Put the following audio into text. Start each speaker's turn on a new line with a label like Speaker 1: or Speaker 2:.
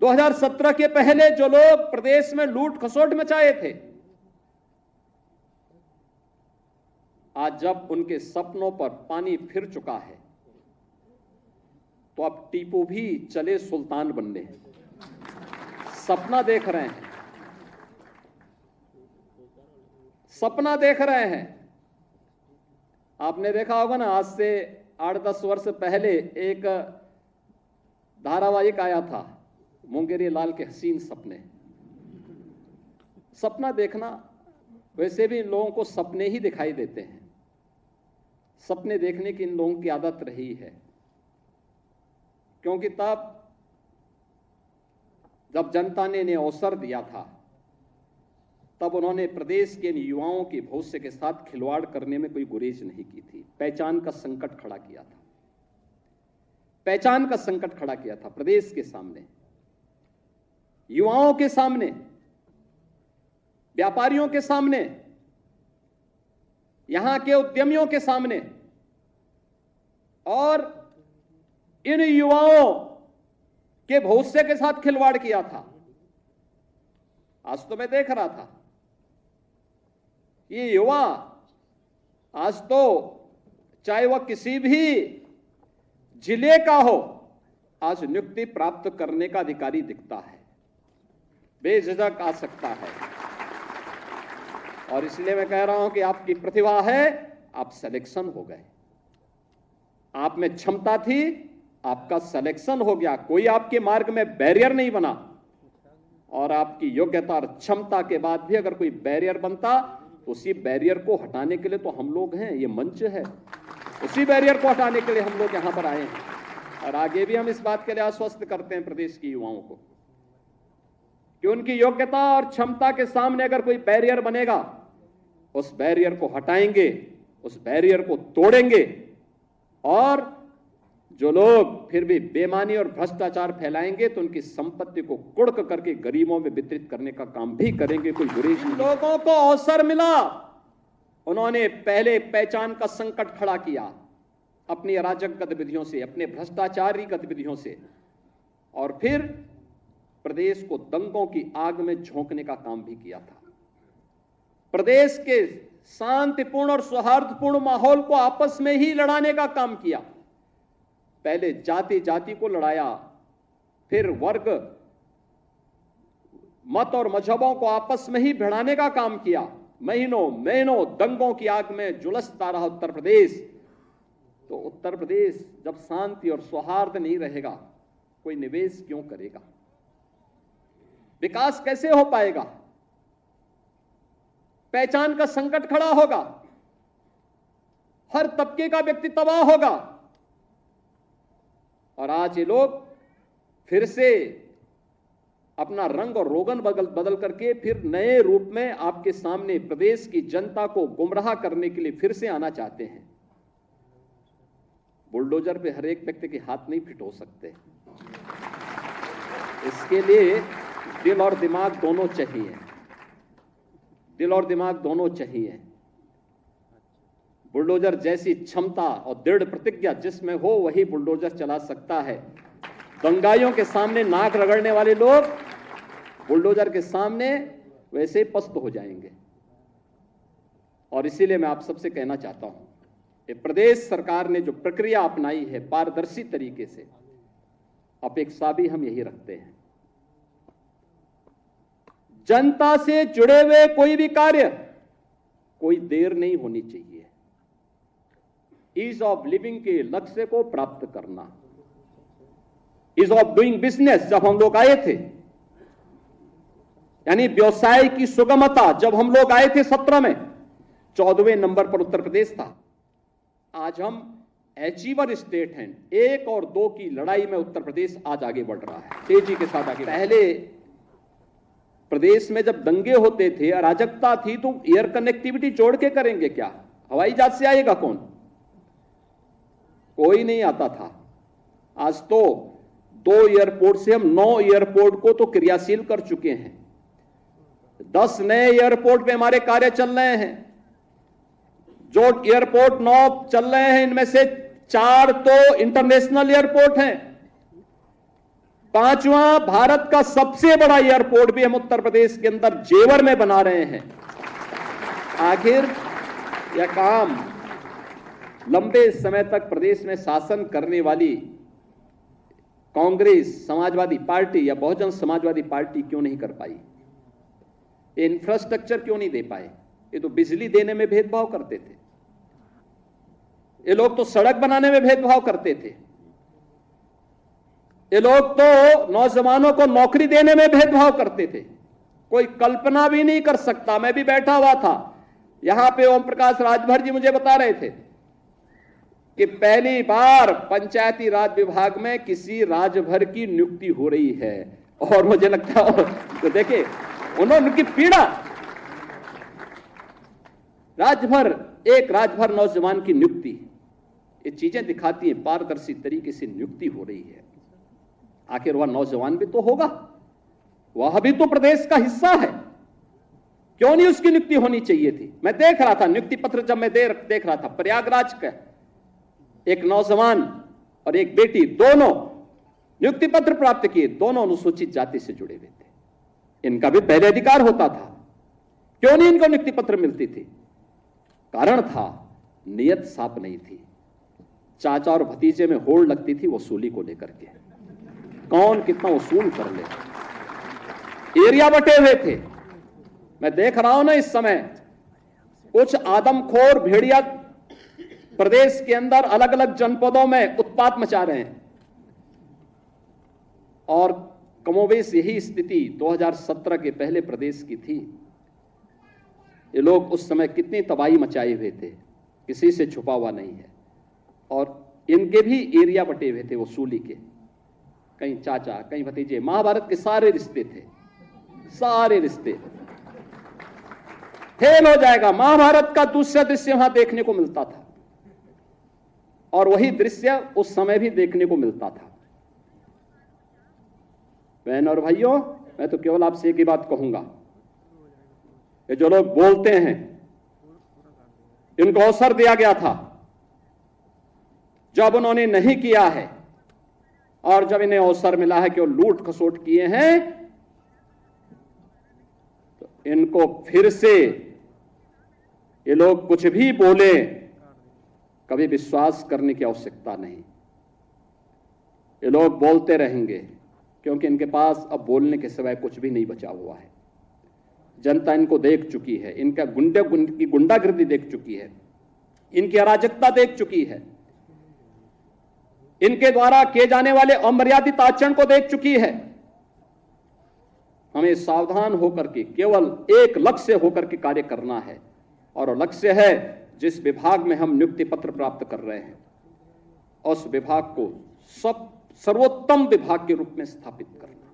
Speaker 1: 2017 के पहले जो लोग प्रदेश में लूट खसोट मचाए थे, आज जब उनके सपनों पर पानी फिर चुका है तो अब टीपू भी चले सुल्तान बनने। सपना देख रहे हैं, सपना देख रहे हैं। आपने देखा होगा ना, आज से 8-10 वर्ष पहले एक धारावाहिक आया था, मुंगेरी लाल के हसीन सपने। सपना देखना, वैसे भी इन लोगों को सपने ही दिखाई देते हैं। सपने देखने की इन लोगों की आदत रही है, क्योंकि तब जब जनता ने इन्हें अवसर दिया था, तब उन्होंने प्रदेश के युवाओं के भविष्य के साथ खिलवाड़ करने में कोई गुरेज नहीं की थी। पहचान का संकट खड़ा किया था, पहचान का संकट खड़ा किया था प्रदेश के सामने, युवाओं के सामने, व्यापारियों के सामने, यहां के उद्यमियों के सामने। और इन युवाओं के भविष्य के साथ खिलवाड़ किया था। आज तो मैं देख रहा था, ये युवा आज तो चाहे वह किसी भी जिले का हो, आज नियुक्ति प्राप्त करने का अधिकारी दिखता है, बेझिझक आ सकता है। और इसलिए मैं कह रहा हूं कि आपकी प्रतिभा है, आप सिलेक्शन हो गए, आप में क्षमता थी, आपका सिलेक्शन हो गया। कोई आपके मार्ग में बैरियर नहीं बना। और आपकी योग्यता और क्षमता के बाद भी अगर कोई बैरियर बनता तो उसी बैरियर को हटाने के लिए तो हम लोग हैं, ये मंच है, उसी बैरियर को हटाने के लिए हम लोग यहां पर आए हैं। और आगे भी हम इस बात के लिए आश्वस्त करते हैं प्रदेश के युवाओं को कि उनकी योग्यता और क्षमता के सामने अगर कोई बैरियर बनेगा, उस बैरियर को हटाएंगे, उस बैरियर को तोड़ेंगे। और जो लोग फिर भी बेईमानी और भ्रष्टाचार फैलाएंगे तो उनकी संपत्ति को कुड़क करके गरीबों में वितरित करने का काम भी करेंगे। कोई गुरेज नहीं। लोगों को अवसर मिला, उन्होंने पहले पहचान का संकट खड़ा किया अपनी अराजक गतिविधियों से, अपने भ्रष्टाचारी गतिविधियों से, और फिर प्रदेश को दंगों की आग में झोंकने का काम भी किया था। प्रदेश के शांतिपूर्ण और सौहार्दपूर्ण माहौल को आपस में ही लड़ाने का काम किया। पहले जाति जाति को लड़ाया, फिर वर्ग, मत और मजहबों को आपस में ही भिड़ाने का काम किया। महीनों महीनों दंगों की आग में झुलसता रहा उत्तर प्रदेश। तो उत्तर प्रदेश जब शांति और सौहार्द नहीं रहेगा, कोई निवेश क्यों करेगा? विकास कैसे हो पाएगा? पहचान का संकट खड़ा होगा, हर तबके का व्यक्ति तबाह होगा। और आज ये लोग फिर से अपना रंग और रोगन बदल करके फिर नए रूप में आपके सामने प्रदेश की जनता को गुमराह करने के लिए फिर से आना चाहते हैं। बुलडोजर पे हर एक व्यक्ति के हाथ नहीं फिट हो सकते, इसके लिए दिल और दिमाग दोनों चाहिए, दिल और दिमाग दोनों चाहिए। बुलडोजर जैसी क्षमता और दृढ़ प्रतिज्ञा जिसमें हो वही बुलडोजर चला सकता है। दंगाइयों के सामने नाक रगड़ने वाले लोग बुलडोजर के सामने वैसे ही पस्त हो जाएंगे। और इसीलिए मैं आप सबसे कहना चाहता हूं कि प्रदेश सरकार ने जो प्रक्रिया अपनाई है पारदर्शी तरीके से, अपेक्षा भी हम यही रखते हैं। जनता से जुड़े हुए कोई भी कार्य, कोई देर नहीं होनी चाहिए। ईज ऑफ लिविंग के लक्ष्य को प्राप्त करना, ईज ऑफ डूइंग बिजनेस जब हम लोग आए थे, यानी व्यवसाय की सुगमता जब हम लोग आए थे 17 में, 14वें नंबर पर उत्तर प्रदेश था। आज हम अचीवर स्टेट हैं। 1 और 2 की लड़ाई में उत्तर प्रदेश आज आगे बढ़ रहा है, तेजी के साथ आगे। पहले प्रदेश में जब दंगे होते थे, अराजकता थी, तो एयर कनेक्टिविटी जोड़ के करेंगे क्या? हवाई जहाज से आएगा कौन? कोई नहीं आता था। आज तो 2 एयरपोर्ट से हम 9 एयरपोर्ट को तो क्रियाशील कर चुके हैं। 10 नए एयरपोर्ट पे हमारे कार्य चल रहे हैं। जो एयरपोर्ट 9 चल रहे हैं, इनमें से 4 तो इंटरनेशनल एयरपोर्ट हैं। 5वां भारत का सबसे बड़ा एयरपोर्ट भी हम उत्तर प्रदेश के अंदर जेवर में बना रहे हैं। आखिर यह काम लंबे समय तक प्रदेश में शासन करने वाली कांग्रेस, समाजवादी पार्टी या बहुजन समाजवादी पार्टी क्यों नहीं कर पाई? इंफ्रास्ट्रक्चर क्यों नहीं दे पाए? ये तो बिजली देने में भेदभाव करते थे, ये लोग तो सड़क बनाने में भेदभाव करते थे, ये लोग तो नौजवानों को नौकरी देने में भेदभाव करते थे। कोई कल्पना भी नहीं कर सकता। मैं भी बैठा हुआ था यहां पे, ओम प्रकाश राजभर जी मुझे बता रहे थे कि पहली बार पंचायती राज विभाग में किसी राजभर की नियुक्ति हो रही है। और मुझे लगता है तो देखिए उन्होंने उनकी पीड़ा, राजभर, एक राजभर नौजवान की नियुक्ति, ये चीजें दिखाती हैं पारदर्शी तरीके से नियुक्ति हो रही है। आखिर वह नौजवान भी तो होगा, वह भी तो प्रदेश का हिस्सा है, क्यों नहीं उसकी नियुक्ति होनी चाहिए थी? मैं देख रहा था नियुक्ति पत्र, जब मैं देख रहा था प्रयागराज का एक नौजवान और एक बेटी, दोनों नियुक्ति पत्र प्राप्त किए, दोनों अनुसूचित जाति से जुड़े हुए थे। इनका भी पहले अधिकार होता था, क्यों नहीं इनको नियुक्ति पत्र मिलती थी? कारण था नियत साफ नहीं थी। चाचा और भतीजे में होड़ लगती थी वसूली को लेकर के, कौन कितना वसूल कर ले। एरिया बटे हुए थे। मैं देख रहा हूं ना इस समय कुछ आदमखोर भेड़िया प्रदेश के अंदर अलग अलग जनपदों में उत्पात मचा रहे हैं, और कमोबेश यही स्थिति 2017 के पहले प्रदेश की थी। ये लोग उस समय कितनी तबाही मचाए हुए थे, किसी से छुपा हुआ नहीं है। और इनके भी एरिया बटे हुए थे वसूली के, कहीं चाचा कहीं भतीजे, महाभारत के सारे रिश्ते थे, सारे रिश्ते। फेल हो जाएगा। महाभारत का दूसरा दृश्य वहां देखने को मिलता था, और वही दृश्य उस समय भी देखने को मिलता था। बहन और भाइयों, मैं तो केवल आपसे एक ही बात कहूंगा, कि जो लोग बोलते हैं इनको अवसर दिया गया था, जब उन्होंने नहीं किया है और जब इन्हें अवसर मिला है कि वो लूट खसोट किए हैं, तो इनको फिर से ये लोग कुछ भी बोले, कभी विश्वास करने की आवश्यकता नहीं। ये लोग बोलते रहेंगे, क्योंकि इनके पास अब बोलने के सिवाय कुछ भी नहीं बचा हुआ है। जनता इनको देख चुकी है, इनका गुंडागिर्दी देख चुकी है, इनकी अराजकता देख चुकी है, इनके द्वारा किए जाने वाले अमर्यादित आचरण को देख चुकी है। हमें सावधान होकर के केवल एक लक्ष्य होकर के कार्य करना है, और वो लक्ष्य है जिस विभाग में हम नियुक्ति पत्र प्राप्त कर रहे हैं, उस विभाग को सर्वोत्तम विभाग के रूप में स्थापित करना।